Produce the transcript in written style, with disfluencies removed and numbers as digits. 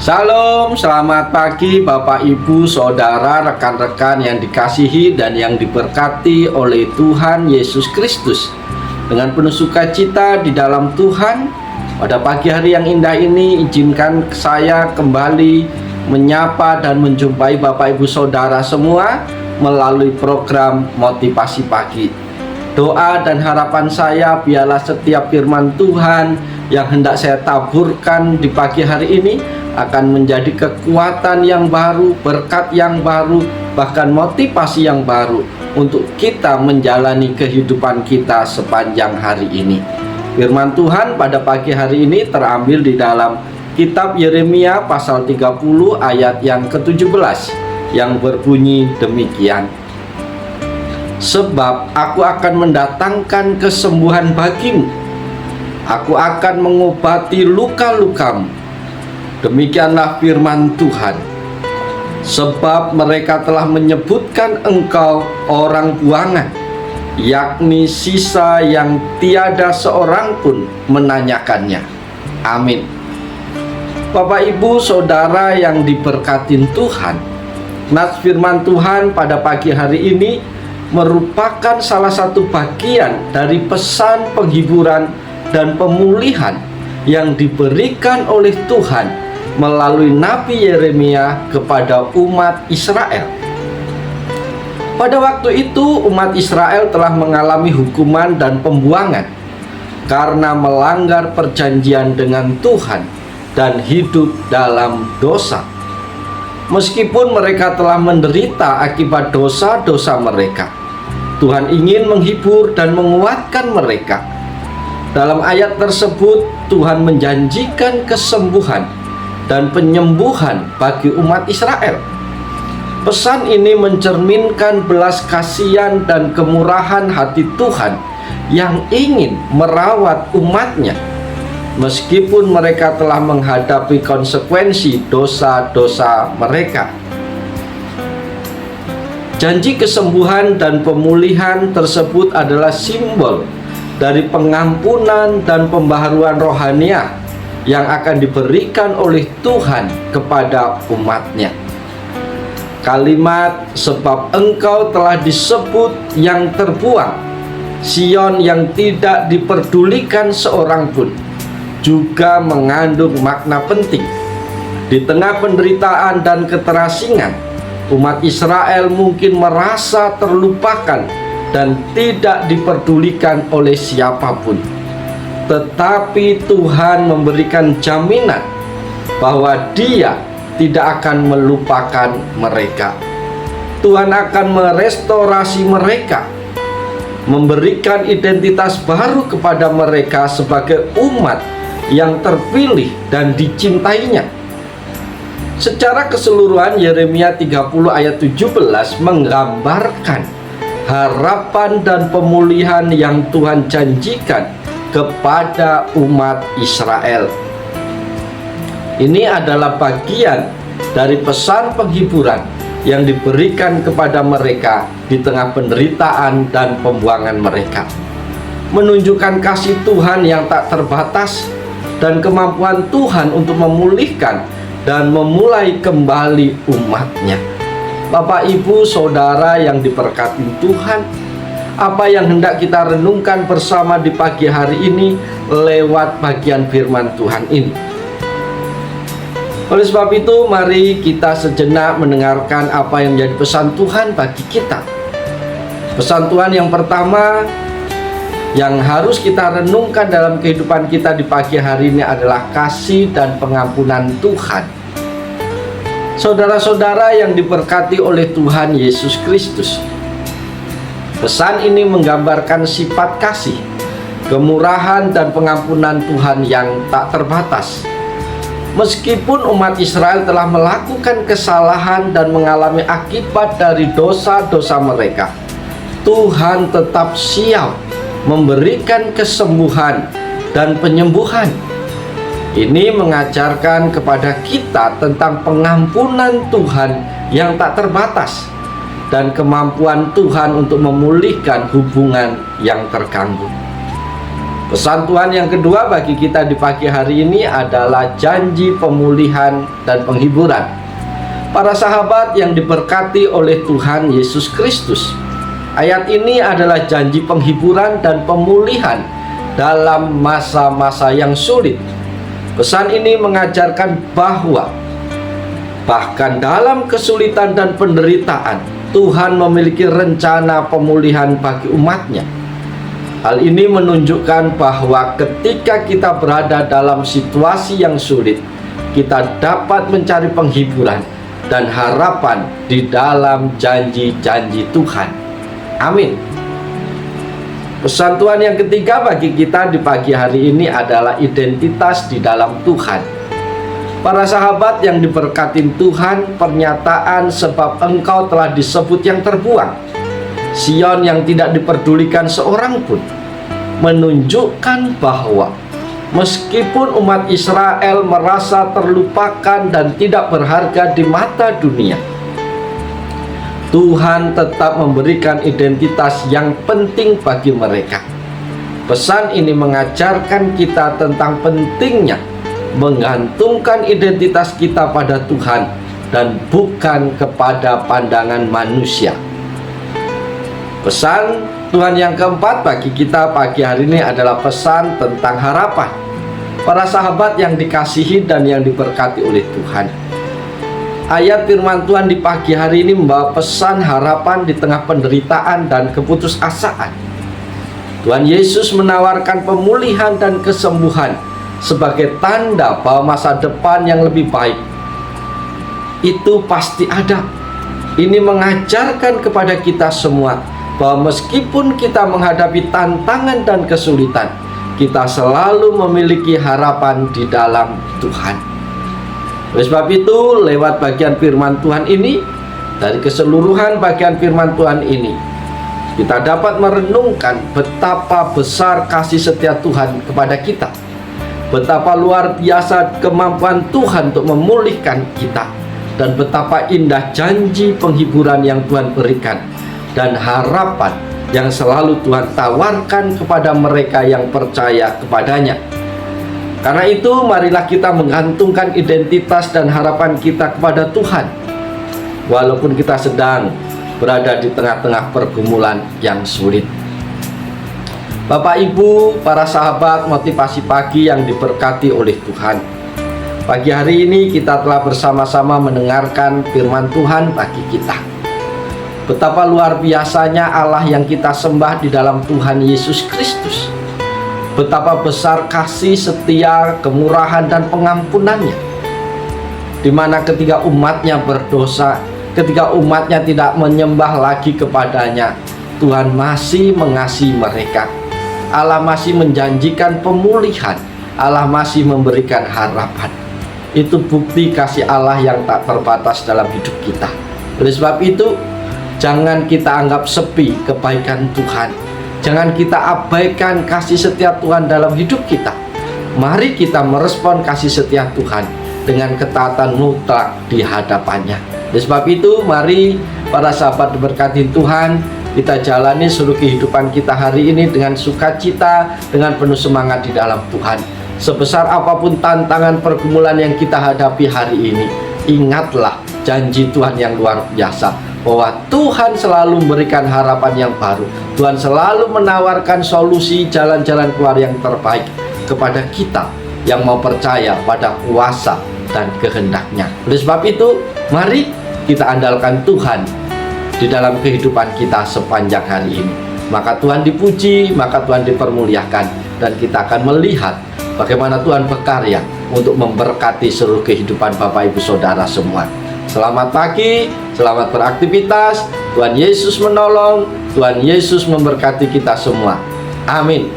Salam, selamat pagi Bapak Ibu, Saudara, rekan-rekan yang dikasihi dan yang diberkati oleh Tuhan Yesus Kristus. Dengan penuh sukacita di dalam Tuhan, pada pagi hari yang indah ini izinkan saya kembali menyapa dan menjumpai Bapak Ibu Saudara semua melalui program Motivasi Pagi. Doa dan harapan saya biarlah setiap firman Tuhan yang hendak saya taburkan di pagi hari ini akan menjadi kekuatan yang baru, berkat yang baru, bahkan motivasi yang baru untuk kita menjalani kehidupan kita sepanjang hari ini. Firman Tuhan pada pagi hari ini terambil di dalam kitab Yeremia pasal 30 ayat yang ke-17 yang berbunyi demikian. Sebab aku akan mendatangkan kesembuhan bagimu, aku akan mengobati luka-lukamu. Demikianlah firman Tuhan. Sebab mereka telah menyebutkan engkau orang buangan, yakni sisa yang tiada seorang pun menanyakannya. Amin. Bapak Ibu Saudara yang diberkatin Tuhan, nas firman Tuhan pada pagi hari ini merupakan salah satu bagian dari pesan penghiburan dan pemulihan yang diberikan oleh Tuhan melalui Nabi Yeremia kepada umat Israel. Pada waktu itu umat Israel telah mengalami hukuman dan pembuangan karena melanggar perjanjian dengan Tuhan dan hidup dalam dosa. Meskipun mereka telah menderita akibat dosa-dosa mereka, Tuhan ingin menghibur dan menguatkan mereka. Dalam ayat tersebut Tuhan menjanjikan kesembuhan dan penyembuhan bagi umat Israel. Pesan ini mencerminkan belas kasihan dan kemurahan hati Tuhan yang ingin merawat umatnya meskipun mereka telah menghadapi konsekuensi dosa-dosa mereka. Janji kesembuhan dan pemulihan tersebut adalah simbol dari pengampunan dan pembaharuan rohaniah yang akan diberikan oleh Tuhan kepada umatnya. Kalimat sebab engkau telah disebut yang terbuang, Sion yang tidak diperdulikan seorang pun, juga mengandung makna penting. Di tengah penderitaan dan keterasingan, umat Israel mungkin merasa terlupakan dan tidak diperdulikan oleh siapapun. Tetapi Tuhan memberikan jaminan bahwa Dia tidak akan melupakan mereka. Tuhan akan merestorasi mereka, memberikan identitas baru kepada mereka sebagai umat yang terpilih dan dicintainya. Secara keseluruhan Yeremia 30 ayat 17 menggambarkan harapan dan pemulihan yang Tuhan janjikan kepada umat Israel. Ini adalah bagian dari pesan penghiburan yang diberikan kepada mereka di tengah penderitaan dan pembuangan mereka, menunjukkan kasih Tuhan yang tak terbatas dan kemampuan Tuhan untuk memulihkan dan memulai kembali umatnya. Bapak Ibu Saudara yang diberkati Tuhan, apa yang hendak kita renungkan bersama di pagi hari ini lewat bagian firman Tuhan ini? Oleh sebab itu, mari kita sejenak mendengarkan apa yang menjadi pesan Tuhan bagi kita. Pesan Tuhan yang pertama yang harus kita renungkan dalam kehidupan kita di pagi hari ini adalah kasih dan pengampunan Tuhan. Saudara-saudara yang diberkati oleh Tuhan Yesus Kristus, pesan ini menggambarkan sifat kasih, kemurahan dan pengampunan Tuhan yang tak terbatas. Meskipun umat Israel telah melakukan kesalahan dan mengalami akibat dari dosa-dosa mereka, Tuhan tetap siap memberikan kesembuhan dan penyembuhan. Ini mengajarkan kepada kita tentang pengampunan Tuhan yang tak terbatas dan kemampuan Tuhan untuk memulihkan hubungan yang terganggu. Pesan Tuhan yang kedua bagi kita di pagi hari ini adalah janji pemulihan dan penghiburan. Para sahabat yang diberkati oleh Tuhan Yesus Kristus, ayat ini adalah janji penghiburan dan pemulihan dalam masa-masa yang sulit. Pesan ini mengajarkan bahwa bahkan dalam kesulitan dan penderitaan, Tuhan memiliki rencana pemulihan bagi umatnya. Hal ini menunjukkan bahwa ketika kita berada dalam situasi yang sulit, kita dapat mencari penghiburan dan harapan di dalam janji-janji Tuhan. Amin. Pesan Tuhan yang ketiga bagi kita di pagi hari ini adalah identitas di dalam Tuhan. Para sahabat yang diberkati Tuhan, pernyataan sebab engkau telah disebut yang terbuang, Sion yang tidak diperdulikan seorang pun, menunjukkan bahwa meskipun umat Israel merasa terlupakan dan tidak berharga di mata dunia, Tuhan tetap memberikan identitas yang penting bagi mereka. Pesan ini mengajarkan kita tentang pentingnya menggantungkan identitas kita pada Tuhan dan bukan kepada pandangan manusia. Pesan Tuhan yang keempat bagi kita pagi hari ini adalah pesan tentang harapan. Para sahabat yang dikasihi dan yang diberkati oleh Tuhan, ayat firman Tuhan di pagi hari ini membawa pesan harapan di tengah penderitaan dan keputusasaan. Tuhan Yesus menawarkan pemulihan dan kesembuhan sebagai tanda bahwa masa depan yang lebih baik itu pasti ada. Ini mengajarkan kepada kita semua bahwa meskipun kita menghadapi tantangan dan kesulitan, kita selalu memiliki harapan di dalam Tuhan. Oleh sebab itu, lewat bagian firman Tuhan ini, dari keseluruhan bagian firman Tuhan ini, kita dapat merenungkan betapa besar kasih setia Tuhan kepada kita, betapa luar biasa kemampuan Tuhan untuk memulihkan kita, dan betapa indah janji penghiburan yang Tuhan berikan dan harapan yang selalu Tuhan tawarkan kepada mereka yang percaya kepadanya. Karena itu, marilah kita menggantungkan identitas dan harapan kita kepada Tuhan, walaupun kita sedang berada di tengah-tengah pergumulan yang sulit. Bapak, Ibu, para sahabat motivasi pagi yang diberkati oleh Tuhan, pagi hari ini kita telah bersama-sama mendengarkan firman Tuhan bagi kita. Betapa luar biasanya Allah yang kita sembah di dalam Tuhan Yesus Kristus. Betapa besar kasih setia, kemurahan dan pengampunannya, di mana ketika umatnya berdosa, ketika umatnya tidak menyembah lagi kepadanya, Tuhan masih mengasihi mereka. Allah masih menjanjikan pemulihan, Allah masih memberikan harapan. Itu bukti kasih Allah yang tak terbatas dalam hidup kita. Oleh sebab itu, jangan kita anggap sepi kebaikan Tuhan. Jangan kita abaikan kasih setia Tuhan dalam hidup kita. Mari kita merespon kasih setia Tuhan dengan ketaatan mutlak di hadapannya. Oleh sebab itu, mari para sahabat diberkati Tuhan, kita jalani seluruh kehidupan kita hari ini dengan sukacita, dengan penuh semangat di dalam Tuhan. Sebesar apapun tantangan pergumulan yang kita hadapi hari ini, ingatlah janji Tuhan yang luar biasa, bahwa Tuhan selalu memberikan harapan yang baru. Tuhan selalu menawarkan solusi, jalan-jalan keluar yang terbaik kepada kita yang mau percaya pada kuasa dan kehendak-Nya. Oleh sebab itu, mari kita andalkan Tuhan di dalam kehidupan kita sepanjang hari ini. Maka Tuhan dipuji, maka Tuhan dipermuliakan, dan kita akan melihat bagaimana Tuhan berkarya untuk memberkati seluruh kehidupan Bapak Ibu Saudara semua. Selamat pagi, selamat beraktivitas. Tuhan Yesus menolong, Tuhan Yesus memberkati kita semua. Amin.